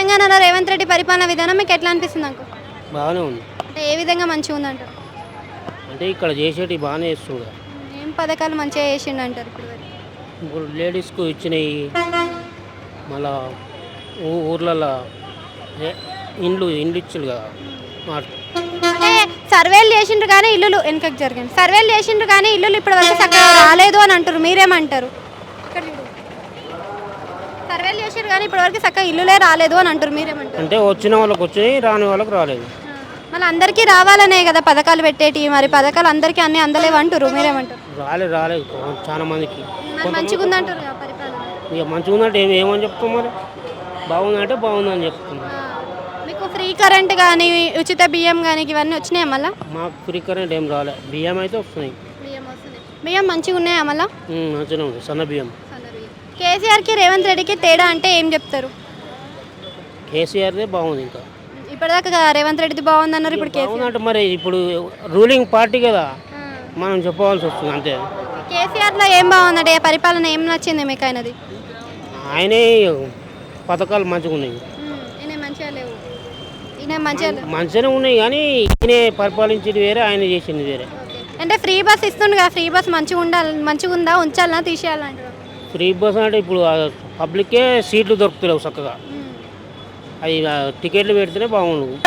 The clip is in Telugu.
తెలంగాణలో రేవంత్ రెడ్డి పరిపాలన విధానం మీకు ఎట్లా అనిపిస్తుంది అంకు? బాగానే ఉంది. అంటే ఏ విధంగా మంచిగా ఉందంటారు? అంటే ఇక్కడ చేసేటి బాగానే చేస్తుండే. ఏం పథకాలు మంచిగా చేసిండు అంటారు ఇప్పుడు వరకు? ఇప్పుడు లేడీస్కు ఇచ్చినవి, మళ్ళా ఊర్లలో ఇండ్లు ఇచ్చారు కదా. అంటే సర్వేలు చేసిండ్రు కానీ ఇల్లులు వెనకకి జరిగింది. సర్వేలు చేసిండ్రు కానీ ఇల్లులు ఇప్పటి వరకు చక్కగా రాలేదు అని అంటారు, మీరేమంటారు? ఇక్కడ చూడు. సర్వేలు చేసిండ్రు కానీ ఇప్పటి వరకు చక్కగా ఇల్లులే రాలేదు అని అంటారు, మీరేమంటారు? అంటే వచ్చిన వాళ్ళకి వచ్చినాయి, రాని వాళ్ళకి రాలేదు. మళ్ళీ అందరికీ రావాలనే కదా పథకాలు పెట్టేటి, మరి పథకాలు అందరికీ అన్నీ అందలేవు అంటారు, మీరేమంటారు? రాలేదు చాలా మందికి. మరి మంచిగా ఉందంటారు కదా పరిపాలన. ఇక మంచిగా ఉందంటే ఏమని చెప్తాం, మరి బాగుందంటే బాగుందని చెప్తున్నాం. మీకు ఫ్రీ కరెంట్ కానీ ఉచిత బియ్యం కానీ ఇవన్నీ వచ్చినాయా మళ్ళీ? మాకు ఫ్రీ కరెంట్ ఏం రాలే, బియ్యం అయితే వస్తున్నాయి. బియ్యం మంచిగా ఉన్నాయా మళ్ళీ? మంచిగా ఉంది, సన్న బియ్యం. కేసీఆర్కి రేవంత్ రెడ్డికి తేడా అంటే ఏం చెప్తారు? కేసీఆర్దే బాగుంది. ఇంకా ఇప్పటిదాకా రేవంత్ రెడ్డిది బాగుంది అన్నారు, ఇప్పుడు కేసీఆర్ అంటే మరి ఇప్పుడు రూలింగ్ పార్టీ కదా, మనం చెప్పవలసి వస్తుంది అంతే. కేసీఆర్లో ఏం బాగుందంటే పరిపాలన ఏం నచ్చింది మీకు ఆయనది? ఆయనే పథకాలు మంచిగా ఉన్నాయి. ఈయన మంచిగా లేవు, ఈయన మంచిగా మంచిగానే ఉన్నాయి కానీ ఈయన పరిపాలించేది వేరే, ఆయన చేసింది వేరే. అంటే ఫ్రీ బస్ ఇస్తుంది కదా, ఫ్రీ బస్ మంచిగా ఉందా, ఉంచాలన్నా తీసేయాలంటారు? ఫ్రీ బస్ అంటే ఇప్పుడు పబ్లిక్కే సీట్లు దొరుకుతలేవు చక్కగా, అవి టికెట్లు పెడితేనే బాగుండు.